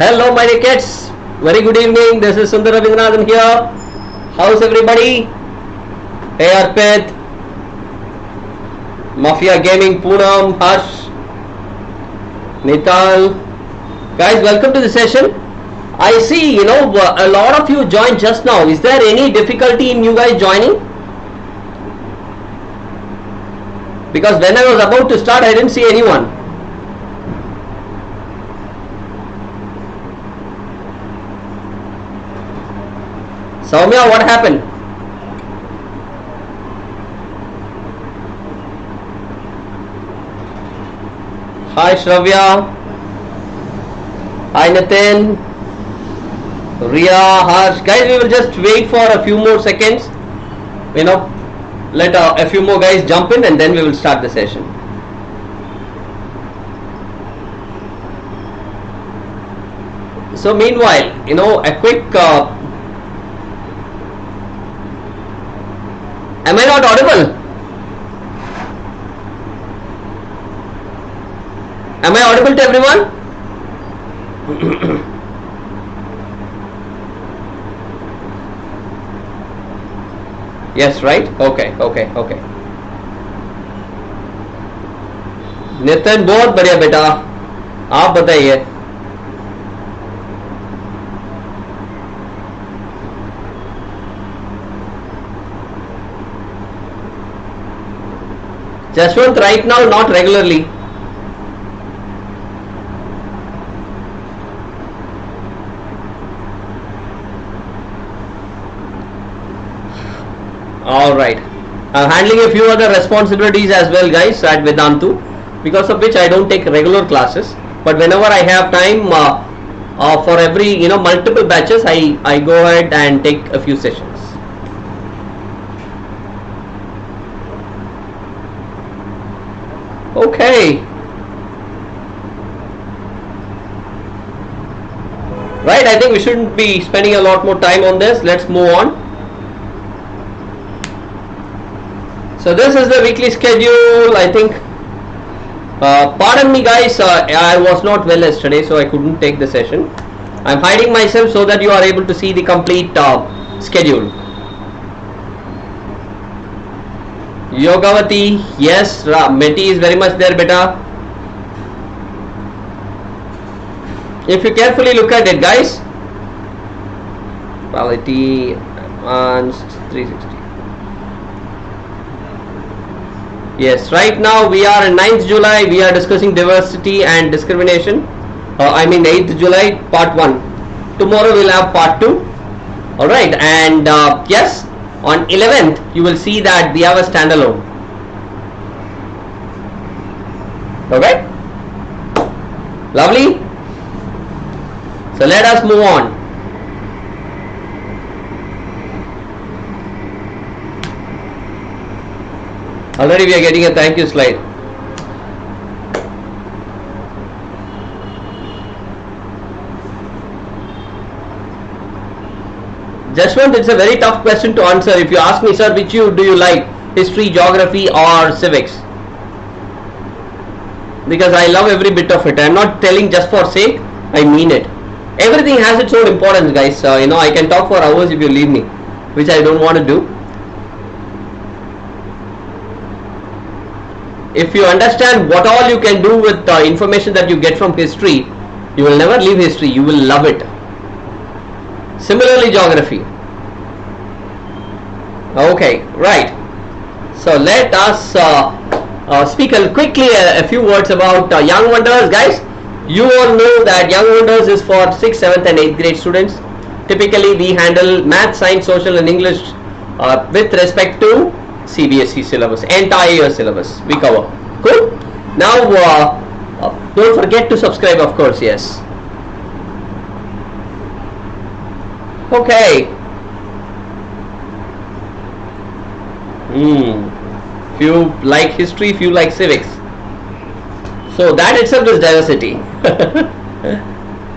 Hello my dear kids, very good evening. This is Sundar Sir here. How's everybody? Hey Arpit, Mafia Gaming, Poonam, Harsh, Nital. Guys, welcome to the session. I see, a lot of you joined just now. Is there any difficulty in you guys joining? Because when I was about to start, I didn't see anyone. Soumya, what happened? Hi Shravya. Hi Nitin. Ria, Harsh. Guys, we will just wait for a few more seconds. Let a few more guys jump in and then we will start the session. So meanwhile, a quick am I not audible? Am I audible to everyone? Yes, right? Okay. Nitin बहुत बढ़िया बेटा, आप बताइए. Jashwant, right now not regularly. Alright, I'm handling a few other responsibilities as well guys at Vedantu, because of which I don't take regular classes, but whenever I have time for every multiple batches, I go ahead and take a few sessions. Okay, right, I think we shouldn't be spending a lot more time on this. Let's move on. So this is the weekly schedule. I think pardon me guys, I was not well yesterday, so I couldn't take the session. I'm hiding myself so that you are able to see the complete schedule. Yogavati, yes, Meti is very much there beta. If you carefully look at it guys, quality advanced 360. Yes, right now we are in 9th July, we are discussing diversity and discrimination. 8th July part 1. Tomorrow we'll have part 2. Alright, and yes, on 11th you will see that we have a standalone. Okay, lovely. So let us move on. Already we are getting a thank you slide. Jashwant, it's a very tough question to answer. If you ask me, sir, which do you like, history, geography or civics? Because I love every bit of it. I'm not telling just for sake, I mean it. Everything has its own importance guys. I can talk for hours if you leave me, which I don't want to do. If you understand what all you can do with the information that you get from history, you will never leave history, you will love it. Similarly, geography. Okay, right. So let us speak quickly a few words about Young Wonders. Guys, you all know that Young Wonders is for 6th, 7th and 8th grade students. Typically, we handle math, science, social and English with respect to CBSE syllabus, entire year syllabus we cover. Cool. Now don't forget to subscribe, of course. Yes. Okay. Few like history, few like civics. So that itself is diversity.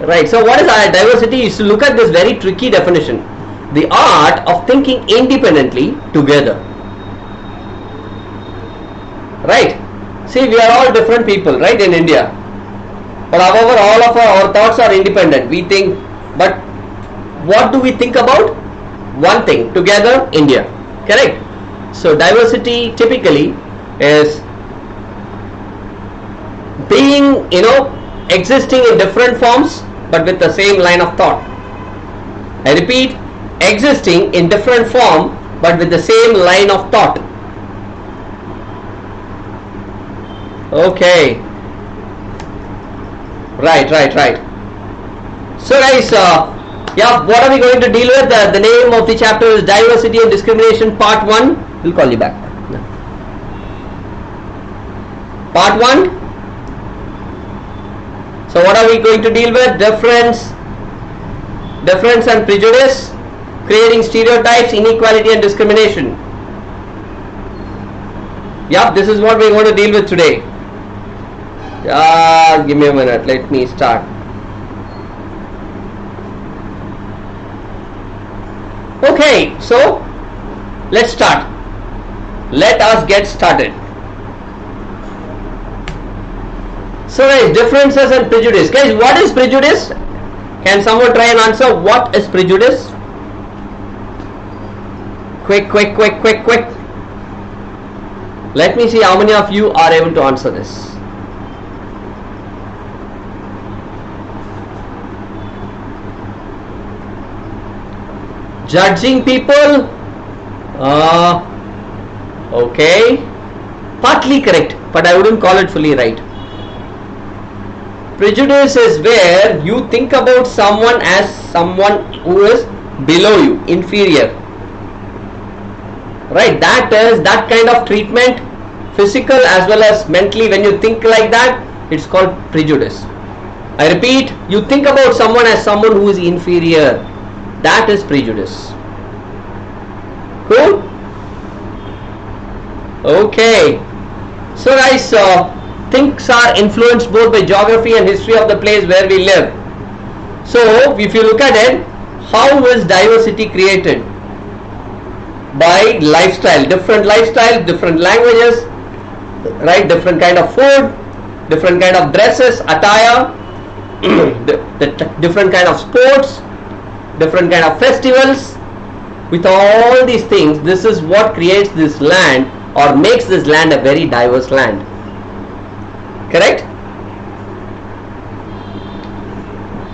Right. So what is diversity? Is to look at this very tricky definition: the art of thinking independently together. Right. See, we are all different people, right, in India. But however, all of our thoughts are independent. We think, but what do we think about? One thing, together, India. Correct? So diversity typically is being, existing in different forms but with the same line of thought. I repeat, existing in different form but with the same line of thought. Okay. Right. So guys, what are we going to deal with? The name of the chapter is Diversity and Discrimination Part 1. We'll call you back. Part 1. So what are we going to deal with? Difference and prejudice, creating stereotypes, inequality and discrimination. This is what we're going to deal with today. Give me a minute, let me start. Okay, so let's start. Let us get started. So guys, differences and prejudice. Guys, what is prejudice? Can someone try and answer what is prejudice? Quick. Let me see how many of you are able to answer this. Judging people. Okay, partly correct, but I wouldn't call it fully right. Prejudice is where you think about someone as someone who is below you, inferior. Right, that is that kind of treatment, physical as well as mentally. When you think like that, it's called prejudice. I repeat, you think about someone as someone who is inferior. That is prejudice. Cool? Okay. So guys, things are influenced both by geography and history of the place where we live. So if you look at it, how is diversity created? By lifestyle, different languages, right? Different kind of food, different kind of dresses, attire, different kind of sports, different kind of festivals. With all these things, this is what creates this land or makes this land a very diverse land. Correct?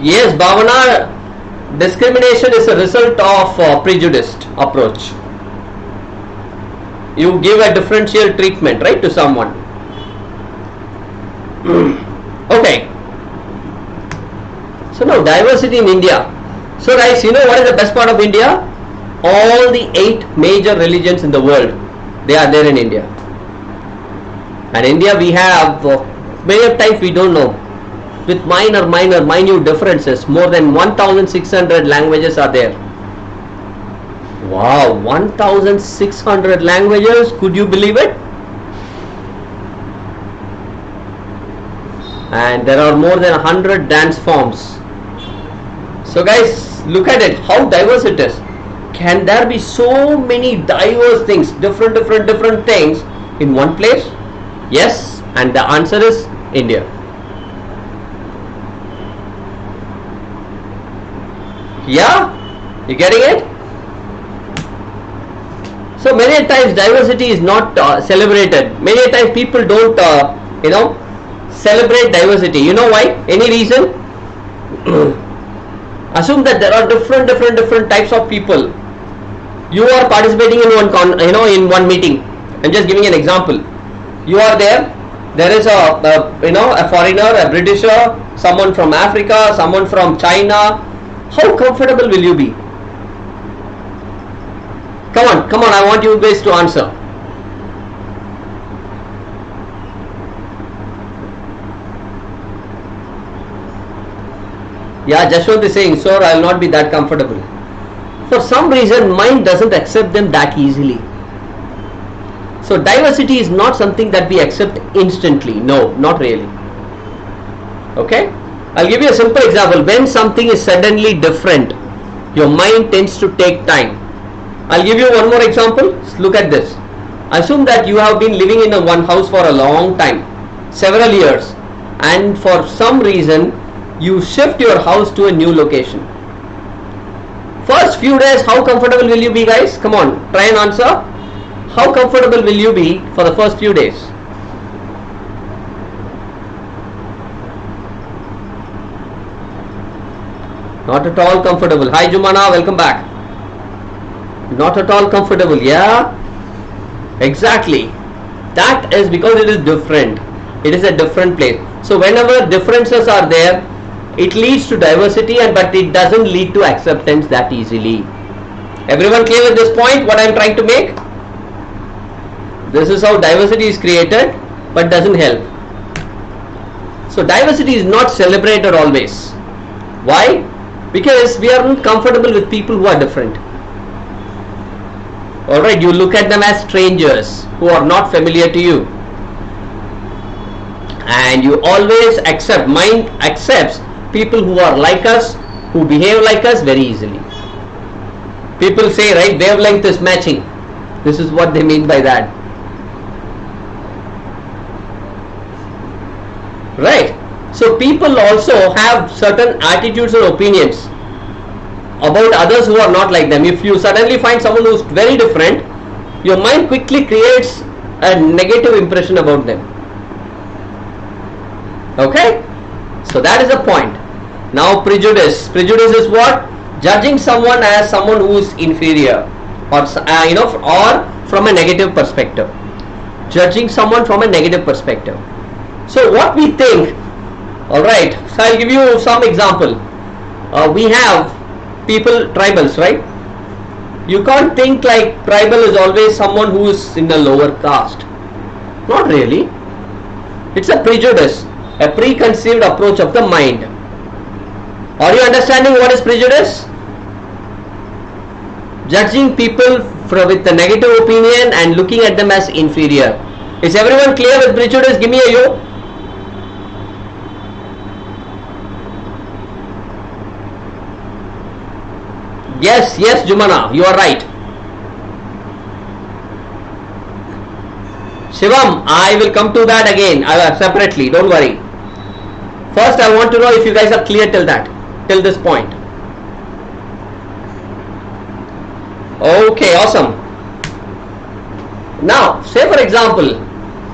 Yes, Bhavana, discrimination is a result of prejudiced approach. You give a differential treatment, right, to someone. Okay. So now diversity in India. So guys, you know what is the best part of India? All the 8 major religions in the world, they are there in India. And India we have, many times we don't know, with minute differences, more than 1,600 languages are there. Wow, 1,600 languages, could you believe it? And there are more than 100 dance forms. So guys, look at it, how diverse it is. Can there be so many diverse things, different things in one place? Yes, and the answer is India. Yeah, you getting it? So many times diversity is not celebrated. Many times people don't, celebrate diversity. You know why? Any reason? Assume that there are different types of people. You are participating in one meeting. I'm just giving an example. You are there. There is a foreigner, a Britisher, someone from Africa, someone from China. How comfortable will you be? Come on, I want you guys to answer. Yeah, Jashwant is saying, sir, I will not be that comfortable. For some reason, mind doesn't accept them that easily. So diversity is not something that we accept instantly. No, not really. Okay? I'll give you a simple example. When something is suddenly different, your mind tends to take time. I'll give you one more example. Look at this. Assume that you have been living in one house for a long time, several years, and for some reason you shift your house to a new location. First few days, how comfortable will you be, guys? Come on, try and answer. How comfortable will you be for the first few days? Not at all comfortable. Hi Jumana, welcome back. Not at all comfortable. Yeah, exactly. That is because it is different. It is a different place. So whenever differences are there, it leads to diversity, but it doesn't lead to acceptance that easily. Everyone clear with this point, what I am trying to make? This is how diversity is created, but doesn't help. So diversity is not celebrated always. Why? Because we are not comfortable with people who are different. Alright, you look at them as strangers who are not familiar to you. And you always accept, mind accepts people who are like us, who behave like us very easily. People say, right, wavelength is matching. This is what they mean by that. Right. So people also have certain attitudes and opinions about others who are not like them. If you suddenly find someone who is very different, your mind quickly creates a negative impression about them. Okay? So that is the point. Now prejudice. Prejudice is what? Judging someone as someone who is inferior, or or from a negative perspective. Judging someone from a negative perspective. So what we think, alright, so I'll give you some example. We have people, tribals, right? You can't think like tribal is always someone who is in a lower caste. Not really. It's a prejudice, a preconceived approach of the mind. Are you understanding what is prejudice? Judging people with a negative opinion and looking at them as inferior. Is everyone clear with prejudice? Give me a yo. Yes, yes, Jumana, you are right. Shivam, I will come to that again separately, don't worry. First, I want to know if you guys are clear till this point. Okay, awesome. Now, say for example,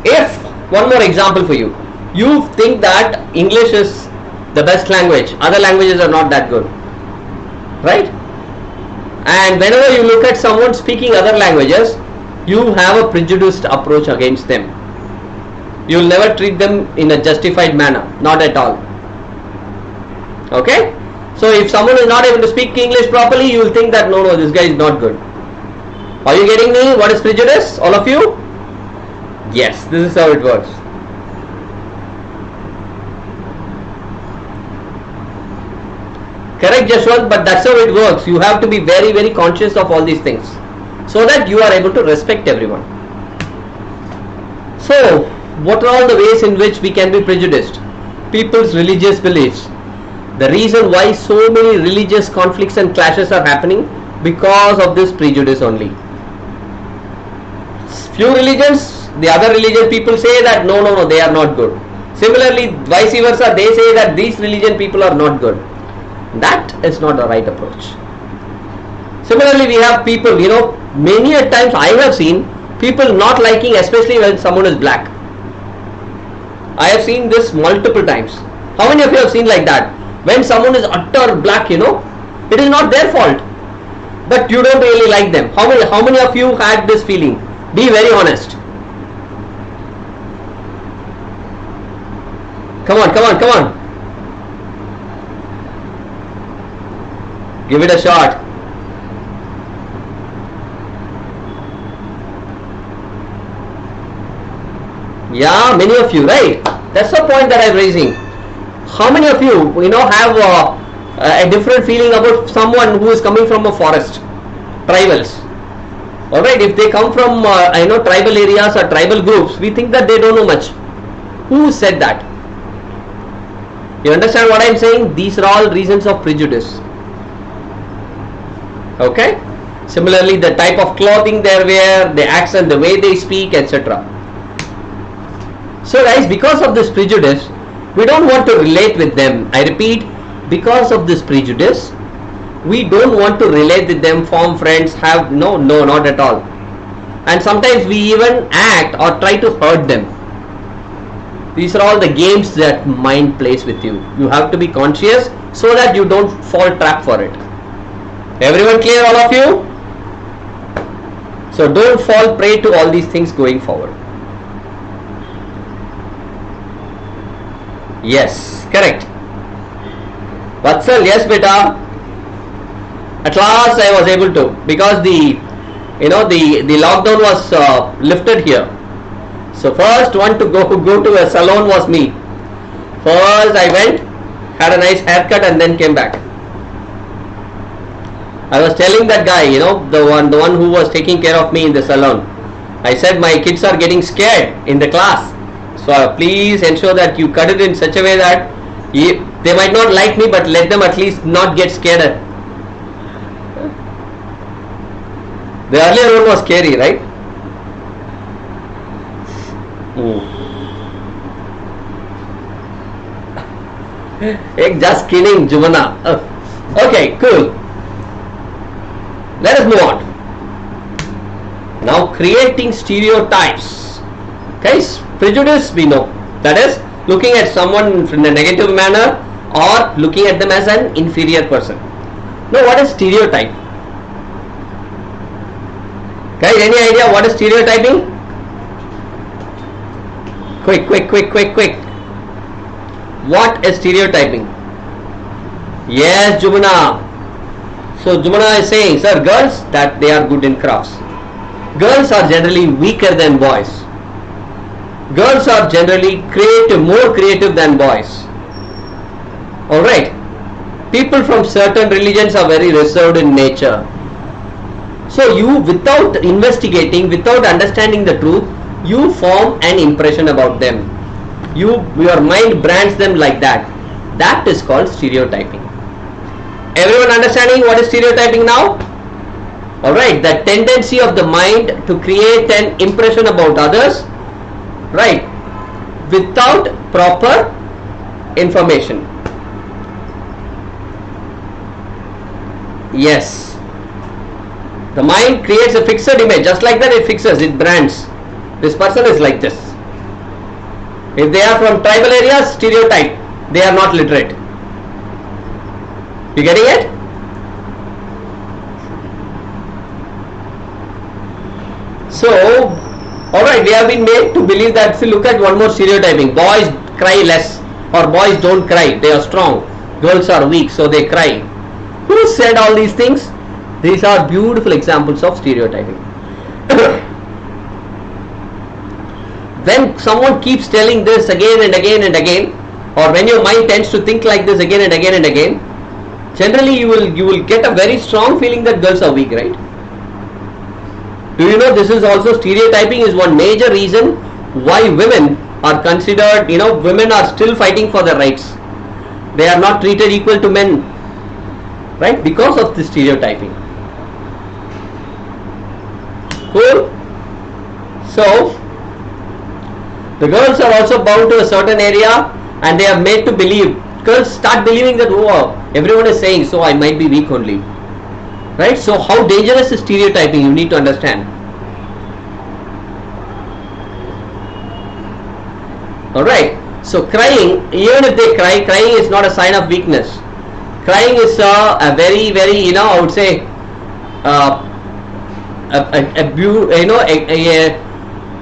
if, one more example for you, you think that English is the best language, other languages are not that good, right? And whenever you look at someone speaking other languages, you have a prejudiced approach against them. You will never treat them in a justified manner, not at all. Okay? So if someone is not able to speak English properly, you will think that no, this guy is not good. Are you getting me? What is prejudice? All of you? Yes, this is how it works. Correct, Jashwant, but that's how it works. You have to be very, very conscious of all these things so that you are able to respect everyone. So, what are all the ways in which we can be prejudiced? People's religious beliefs. The reason why so many religious conflicts and clashes are happening because of this prejudice only. Few religions, the other religion people say that no, they are not good. Similarly, vice versa, they say that these religion people are not good. That is not the right approach. Similarly, we have people, many a times I have seen people not liking, especially when someone is black. I have seen this multiple times. How many of you have seen like that? When someone is utter black, it is not their fault, but you don't really like them. How many of you had this feeling? Be very honest. Come on. Give it a shot. Yeah, many of you, right? That's the point that I'm raising. How many of you, have a different feeling about someone who is coming from a forest? Tribals. Alright, if they come from, tribal areas or tribal groups, we think that they don't know much. Who said that? You understand what I'm saying? These are all reasons of prejudice. Okay? Similarly, the type of clothing they wear, the accent, the way they speak, etc. So guys, because of this prejudice, We don't want to relate with them. I repeat, because of this prejudice, we don't want to relate with them, form friends, have no, not at all. And sometimes we even act or try to hurt them. These are all the games that mind plays with you. You have to be conscious so that you don't fall trap for it. Everyone clear, all of you? So don't fall prey to all these things going forward. Yes, correct. Vatsal, yes beta. At last I was able to, because the lockdown was lifted here. So first one to go to a salon was me. First I went, had a nice haircut and then came back. I was telling that guy, the one who was taking care of me in the salon. I said my kids are getting scared in the class. So please ensure that you cut it in such a way that they might not like me, but let them at least not get scared. The earlier one was scary, right? Just kidding, Jumana. Okay, cool. Let us move on. Now, creating stereotypes. Guys, prejudice we know. That is, looking at someone in a negative manner or looking at them as an inferior person. Now, what is stereotype? Guys, any idea what is stereotyping? Quick. What is stereotyping? Yes, Jumana. So Jumana is saying, sir, girls, that they are good in crafts. Girls are generally weaker than boys. Girls are generally more creative than boys. Alright. People from certain religions are very reserved in nature. So you, without investigating, without understanding the truth, you form an impression about them. Your mind brands them like that. That is called stereotyping. Everyone understanding what is stereotyping now? Alright, the tendency of the mind to create an impression about others, right, without proper information. Yes. The mind creates a fixed image, just like that it fixes, it brands. This person is like this. If they are from tribal areas, stereotype, they are not literate. You getting it? So, alright, we have been made to believe that, see, look at one more stereotyping. Boys cry less, or boys don't cry, they are strong. Girls are weak, so they cry. Who said all these things? These are beautiful examples of stereotyping. When someone keeps telling this again and again and again, or when your mind tends to think like this again and again and again, generally you will get a very strong feeling that girls are weak, right? Do you know this is also stereotyping is one major reason why women are considered, women are still fighting for their rights. They are not treated equal to men, right? Because of this stereotyping. Cool? So, the girls are also bound to a certain area and they are made to believe. Girls start believing that, oh, everyone is saying, so I might be weak only. Right? So how dangerous is stereotyping? You need to understand. Alright. So crying, even if they cry, crying is not a sign of weakness. Crying is a very, very, I would say,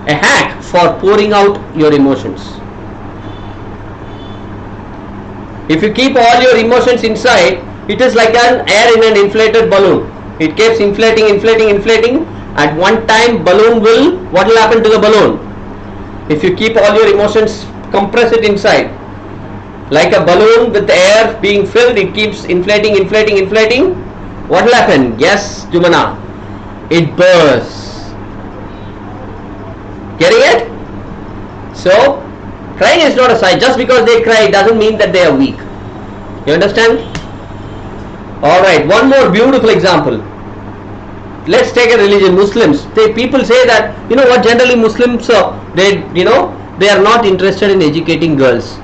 a hack for pouring out your emotions. If you keep all your emotions inside, it is like an air in an inflated balloon. It keeps inflating. At one time, what will happen to the balloon? If you keep all your emotions, compress it inside. Like a balloon with air being filled, it keeps inflating. What will happen? Yes, Jumana. It bursts. Getting it? So, crying is not a sign. Just because they cry doesn't mean that they are weak. You understand? Alright, one more beautiful example. Let's take a religion, Muslims. People say that, generally Muslims, they are not interested in educating girls.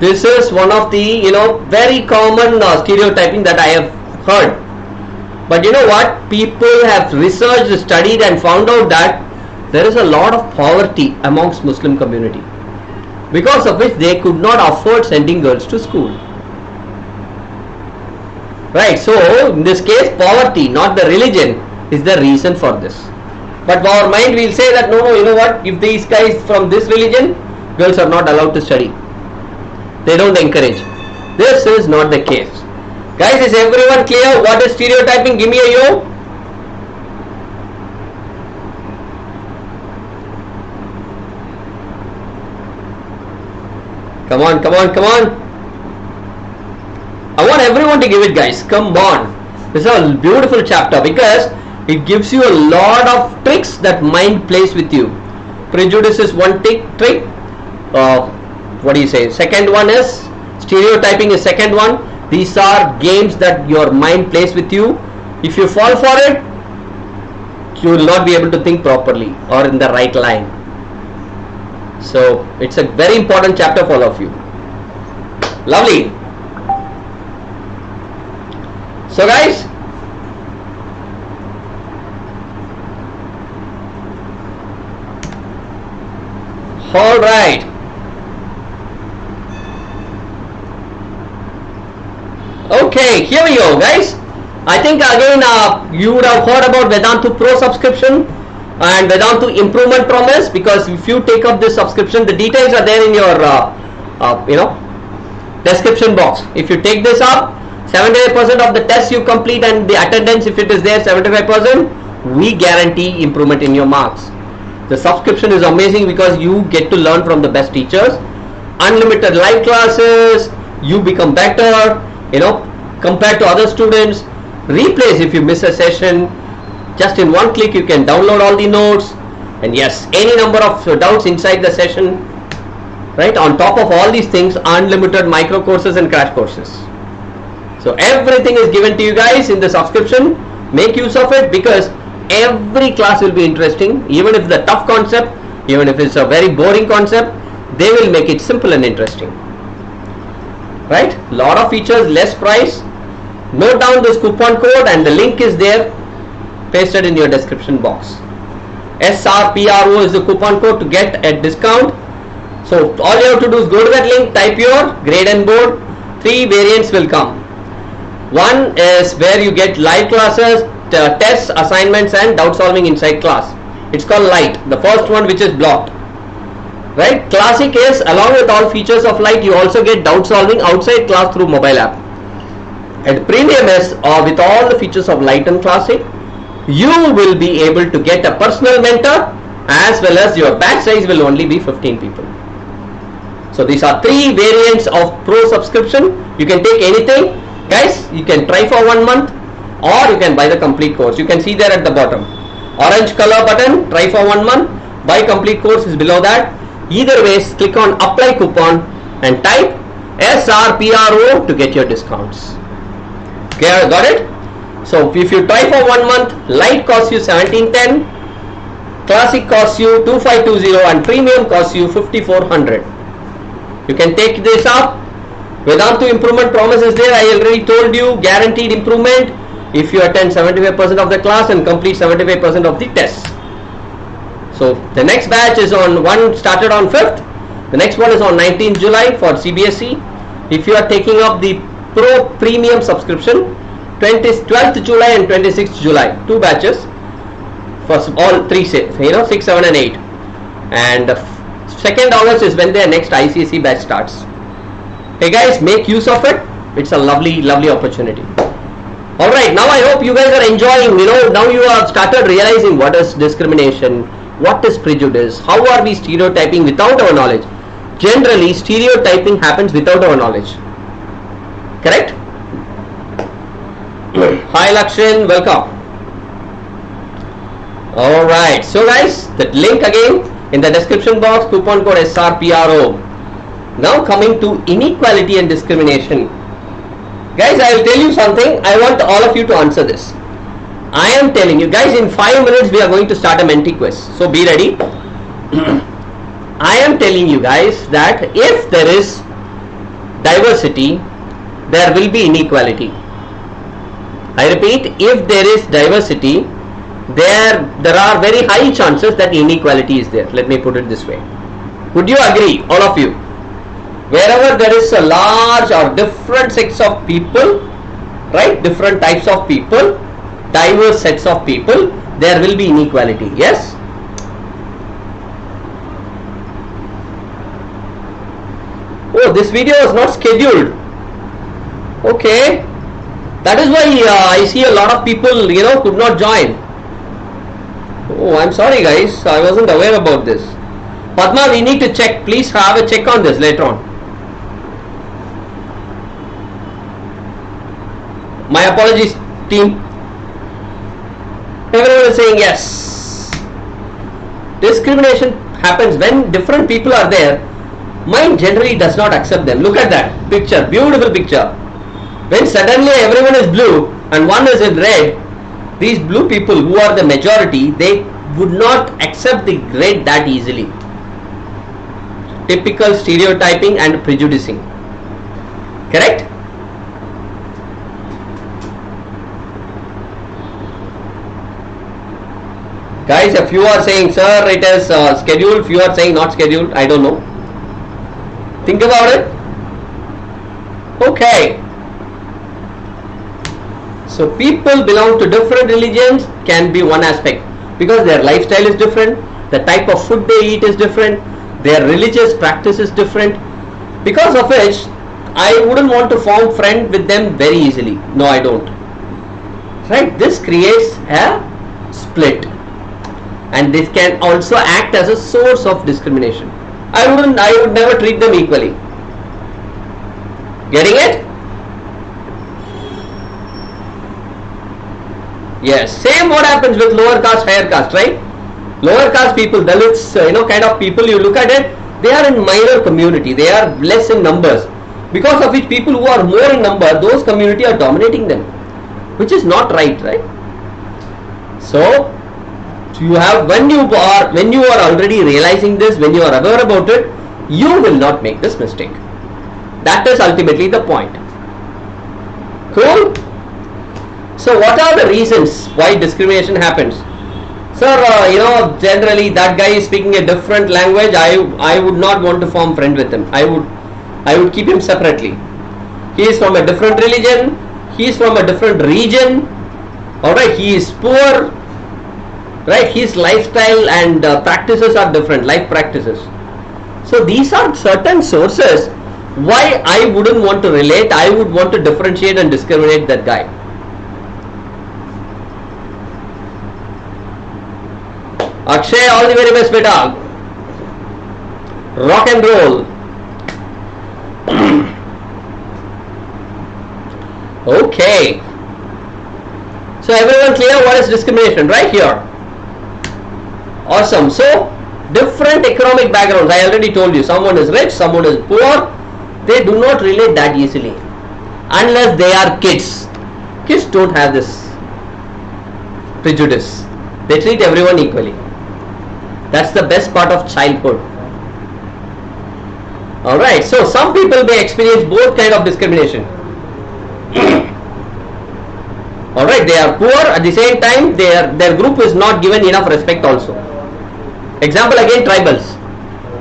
This is one of the very common stereotyping that I have heard. But you know what? People have researched, studied and found out that there is a lot of poverty amongst Muslim community, because of which they could not afford sending girls to school. Right, so in this case poverty, not the religion, is the reason for this. But our mind will say that no, you know what, if these guys from this religion, girls are not allowed to study. They don't encourage. This is not the case. Guys, is everyone clear what is stereotyping? Give me a yo. Come on, come on, come on. I want everyone to give it, guys. Come on. This is a beautiful chapter because it gives you a lot of tricks that mind plays with you. Prejudice is one trick. What do you say? Second one is stereotyping is second one. These are games that your mind plays with you. If you fall for it, you will not be able to think properly or in the right line. So it's a very important chapter for all of you. Lovely. So guys, all right. Okay, here we go, guys. I think again you would have heard about Vedantu Pro subscription and Vedantu Improvement Promise, because if you take up this subscription, the details are there in your description box. If you take this up, 75% of the tests you complete and the attendance, if it is there 75%, we guarantee improvement in your marks. The subscription is amazing because you get to learn from the best teachers, unlimited live classes, you become better, compared to other students. Replays if you miss a session, just in one click you can download all the notes, and yes, any number of doubts inside the session, right? On top of all these things, unlimited micro courses and crash courses. So everything is given to you guys in the subscription. Make use of it because every class will be interesting. Even if the tough concept, even if it's a very boring concept, they will make it simple and interesting. Right? Lot of features, less price. Note down this coupon code and the link is there, pasted in your description box. SRPRO is the coupon code to get a discount. So all you have to do is go to that link, type your grade and board. 3 variants will come. One is where you get live classes, tests, assignments and doubt solving inside class. It's called Lite, the first one, which is blocked. Right? Classic is, along with all features of Lite, you also get doubt solving outside class through mobile app. And Premium is, with all the features of Lite and Classic, you will be able to get a personal mentor, as well as your batch size will only be 15 people. So these are 3 variants of Pro subscription. You can take anything. Guys, you can try for 1 month or you can buy the complete course. You can see there at the bottom. Orange color button, try for 1 month. Buy complete course is below that. Either ways, click on apply coupon and type SRPRO to get your discounts. Okay, got it? So if you try for 1 month, Lite costs you 1710, Classic costs you 2520 and Premium costs you 5400. You can take this up. Vedantu Improvement Promise is there. I already told you, guaranteed improvement if you attend 75% of the class and complete 75% of the tests. So the next batch is started on 5th. The next one is on 19th July for CBSE. If you are taking up the Pro Premium subscription, 12th July and 26th July, 2 batches for all 3 sets, 6, 7 and 8. And 2nd August is when their next ICSE batch starts. Hey guys, make use of it. It's a lovely opportunity. Alright, now I hope you guys are enjoying, now you have started realizing what is discrimination, what is prejudice, how are we stereotyping without our knowledge. Generally, stereotyping happens without our knowledge. Correct? Hi Lakshin, welcome. Alright, so guys, the link again in the description box, coupon code SRPRO. Now coming to inequality and discrimination. Guys, I will tell you something. I want all of you to answer this. I am telling you guys, in 5 minutes we are going to start a menti quiz. So be ready. I am telling you guys that if there is diversity, there will be inequality. I repeat, if there is diversity, there are very high chances that inequality is there. Let me put it this way. Would you agree, all of you? Wherever there is a large or different sets of people, right, different types of people, diverse sets of people, there will be inequality. Yes? Oh, this video is not scheduled. Okay. That is why I see a lot of people, could not join. Oh, I'm sorry guys, I wasn't aware about this. Padma, we need to check. Please have a check on this later on. My apologies, team. Everyone is saying yes. Discrimination happens when different people are there. Mind generally does not accept them. Look at that picture, beautiful picture. When suddenly everyone is blue and one is in red, these blue people who are the majority, they would not accept the red that easily. Typical stereotyping and prejudicing. Correct? Guys, if you are saying, sir, it is scheduled, if you are saying not scheduled, I don't know. Think about it. Okay. So people belong to different religions can be one aspect, because their lifestyle is different, the type of food they eat is different, their religious practice is different, because of which I wouldn't want to form friend with them very easily. No, I don't. Right? This creates a split, and this can also act as a source of discrimination. I would never treat them equally. Getting it? Yes, same what happens with lower caste, higher caste, right? Lower caste people, Dalits, kind of people, you look at it, they are in minor community, they are less in numbers, because of which people who are more in number, those community are dominating them, which is not right, right? So you have, when you are already realizing this, when you are aware about it, you will not make this mistake. That is ultimately the point. Cool? So what are the reasons why discrimination happens? Sir, generally that guy is speaking a different language. I would not want to form friend with him. I would keep him separately. He is from a different religion. He is from a different region. Alright, he is poor. Right, his lifestyle and practices are different, life practices. So these are certain sources why I wouldn't want to relate. I would want to differentiate and discriminate that guy. Akshay, all the very best, beta. Rock and roll. Okay. So everyone clear what is discrimination right here? Awesome. So different economic backgrounds. I already told you. Someone is rich, someone is poor. They do not relate that easily unless they are kids. Kids don't have this prejudice. They treat everyone equally. That's the best part of childhood. Alright, so some people may experience both kind of discrimination. Alright, they are poor, at the same time their group is not given enough respect also. Example again, tribals.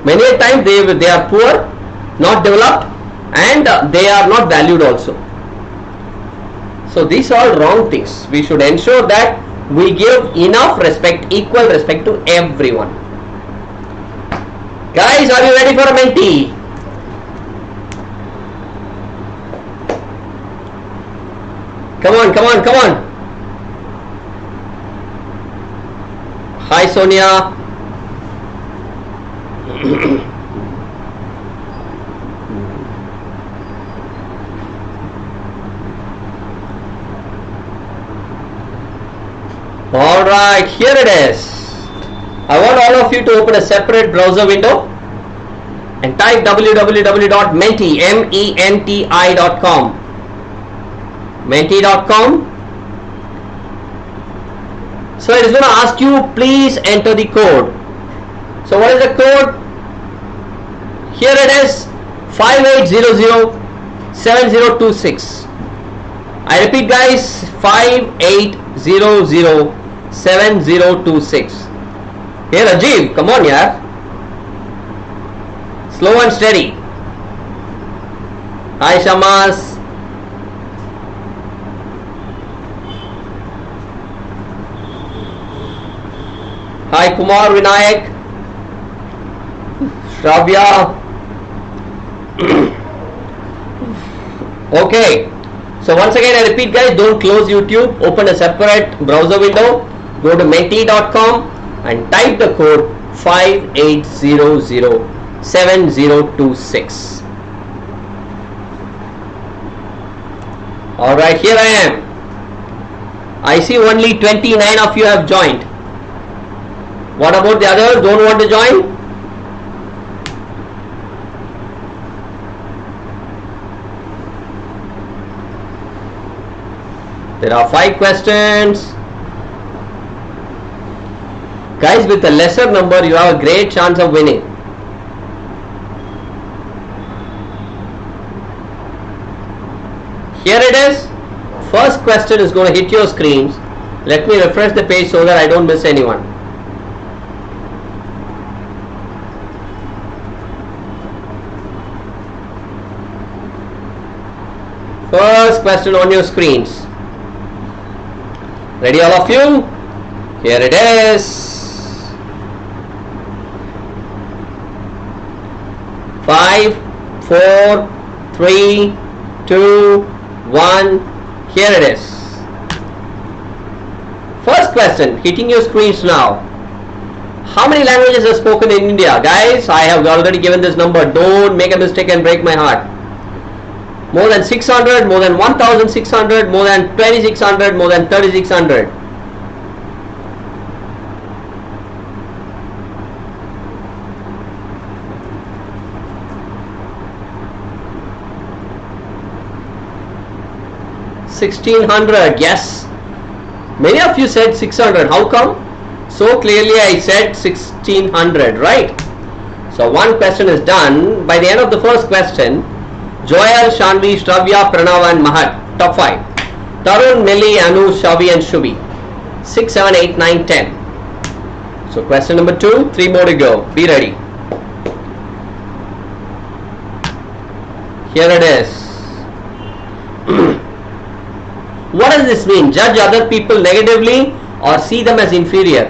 Many a time they are poor, not developed, and they are not valued also. So these are all wrong things. We should ensure that we give enough respect, equal respect to everyone. Guys, are you ready for a menti? Come on, come on, come on. Hi Sonia. Alright, here it is. I want all of you to open a separate browser window and type www.menti.com. Menti.com. So it is going to ask you, please enter the code. So what is the code? Here it is, 5800 7026. I repeat guys, 58007026. Here Rajiv, come on yaar. Slow and steady. Hi Shamas. Hi Kumar Vinayak. Shravya. Okay. So once again I repeat guys, don't close YouTube. Open a separate browser window. Go to menti.com and type the code 58007026. Alright, here I am. I see only 29 of you have joined. What about the others? Don't want to join? There are 5 questions. Guys, with a lesser number, you have a great chance of winning. Here it is. First question is going to hit your screens. Let me refresh the page so that I don't miss anyone. First question on your screens. Ready all of you? Here it is. 5, 4, 3, 2, 1. Here it is. First question hitting your screens now. How many languages are spoken in India? Guys, I have already given this number. Don't make a mistake and break my heart. More than 600, more than 1600, more than 2600, more than 3600. Yes, many of you said 600. How come? So clearly I said 1600, right? So one question is done. By the end of the first question, Joel, Shanvi, Shravya, Pranav and Mahat, top 5. Tarun, Millie, Anu, Shavi and Shubhi. 6, 7, 8, 9, 10. So question number 2, 3 more to go. Be ready. Here it is. What does this mean? Judge other people negatively or see them as inferior.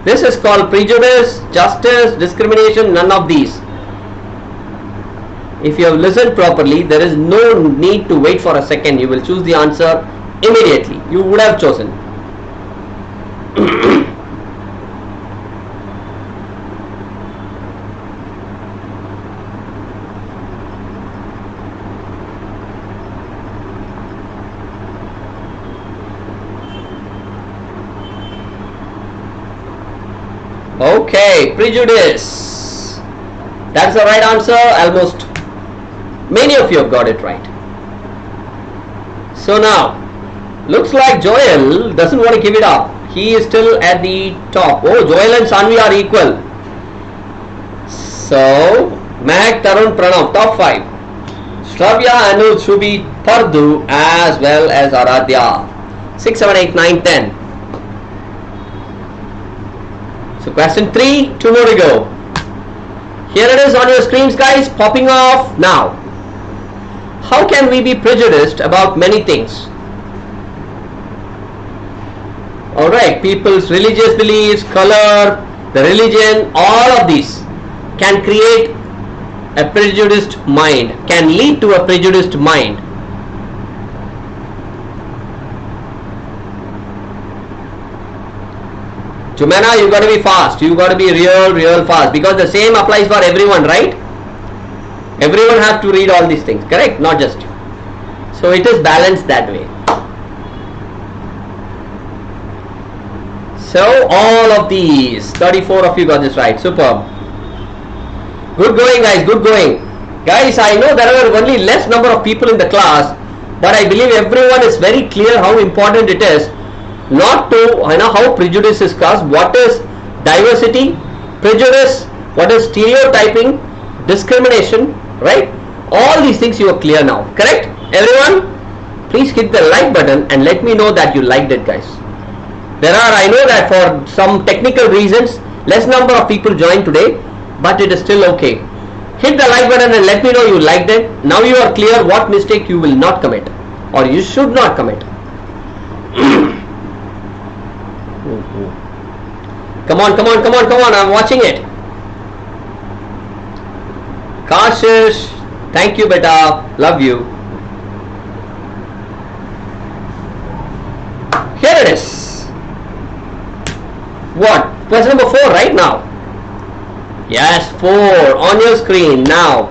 This is called prejudice, justice, discrimination, none of these. If you have listened properly, there is no need to wait for a second. You will choose the answer immediately. You would have chosen. Okay, prejudice. That's the right answer. Almost many of you have got it right. So now, looks like Joel doesn't want to give it up. He is still at the top. Oh, Joel and Sanvi are equal. So, Mag, Tarun, Pranav, top 5. Shravya, Anu, Shubhi, Pardu as well as Aradhya. 6, 7, 8, 9, 10. So question 3, 2 more to go. Here it is on your screens guys, popping off now. How can we be prejudiced about many things? Alright, people's religious beliefs, color, the religion, all of these can create a prejudiced mind, can lead to a prejudiced mind. Jumana, you got to be fast. You got to be real fast, because the same applies for everyone, right? Everyone has to read all these things, correct? Not just you. So it is balanced that way. So all of these, 34 of you got this right. Superb. Good going guys, good going. Guys, I know there are only less number of people in the class, but I believe everyone is very clear how important it is not to, how prejudice is caused, what is diversity, prejudice, what is stereotyping, discrimination, right? All these things you are clear now, correct? Everyone, please hit the like button and let me know that you liked it, guys. I know that for some technical reasons, less number of people joined today, but it is still okay. Hit the like button and let me know you liked it. Now you are clear what mistake you will not commit or you should not commit. Come on, I'm watching it. Kashish, thank you beta, love you. Here it is. What? Question number 4 right now. Yes, 4 on your screen now.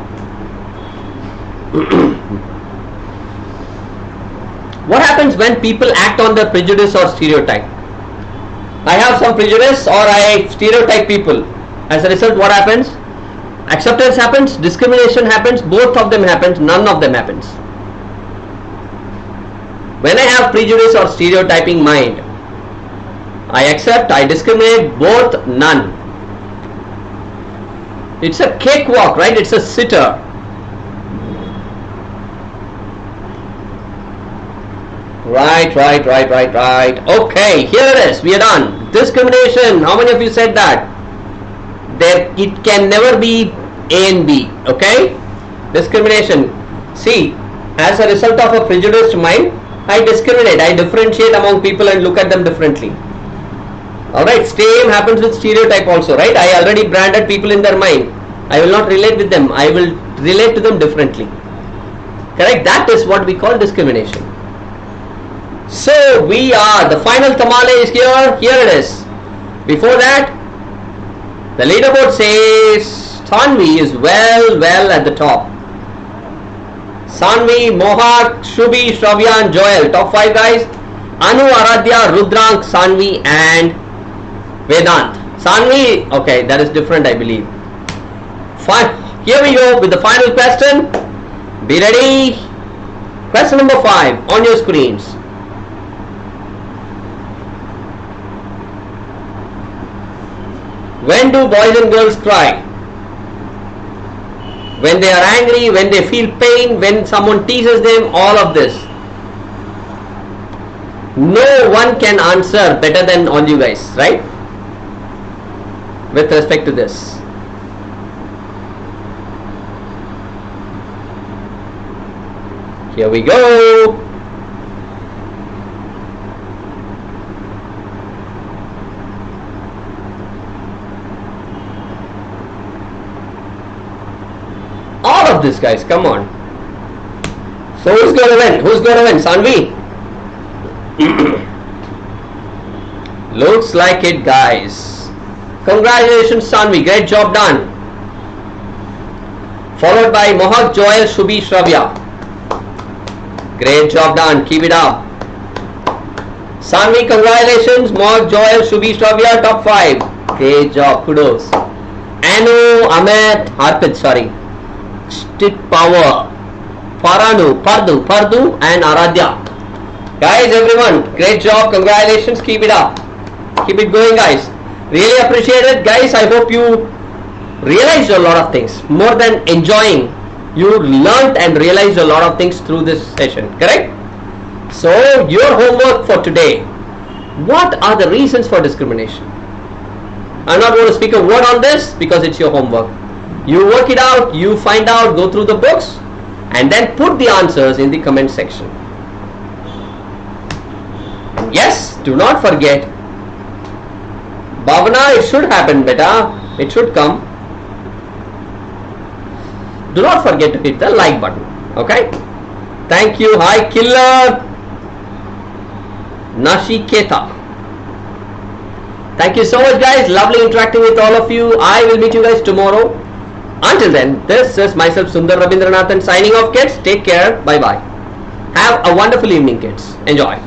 What happens when people act on their prejudice or stereotype? I have some prejudice or I stereotype people. As a result, what happens? Acceptance happens, discrimination happens, both of them happens, none of them happens. When I have prejudice or stereotyping mind, I accept, I discriminate, both, none. It's a cakewalk, right? It's a sitter. Right. Okay, here it is. We are done. Discrimination. How many of you said that? It can never be A and B. Okay? Discrimination. See, as a result of a prejudiced mind, I discriminate. I differentiate among people and look at them differently. Alright, same happens with stereotype also, right? I already branded people in their mind. I will not relate with them. I will relate to them differently. Correct? That is what we call discrimination. So we are, the final tamale is here. Here it is. Before that, the leaderboard says Tanvi is well at the top. Sanvi, Mohak, Shubhi, Shravya and Joel. Top 5 guys. Anu, Aradhya, Rudrank, Sanvi and Vedant. Sanvi, okay, that is different I believe. Fine. Here we go with the final question. Be ready. Question number 5 on your screens. When do boys and girls cry? When they are angry, when they feel pain, when someone teases them, all of this. No one can answer better than all you guys, right? With respect to this. Here we go. All of this, guys, come on. So who's going to win? Who's going to win? Sanvi? Looks like it, guys. Congratulations, Sanvi. Great job done. Followed by Mohak, Joel, Shubhi, Shravya. Great job done. Keep it up. Sanvi, congratulations. Mohak, Joel, Shubhi, Shravya, top 5. Great job. Kudos. Anu, Amit, Harpit, sorry. Stit Power, Paranu, Pardu and Aradhya. Guys, everyone, great job, congratulations, keep it up. Keep it going, guys. Really appreciate it, guys. I hope you realized a lot of things. More than enjoying, you learned and realized a lot of things through this session, correct? So, your homework for today. What are the reasons for discrimination? I'm not going to speak a word on this because it's your homework. You work it out, you find out, go through the books and then put the answers in the comment section. And yes, do not forget, Bhavana, it should happen beta, it should come. Do not forget to hit the like button, okay? Thank you, hi Killer, Nashiketa. Thank you so much guys, lovely interacting with all of you. I will meet you guys tomorrow. Until then, this is myself Sundar Rabindranathan signing off, kids. Take care. Bye bye. Have a wonderful evening, kids. Enjoy.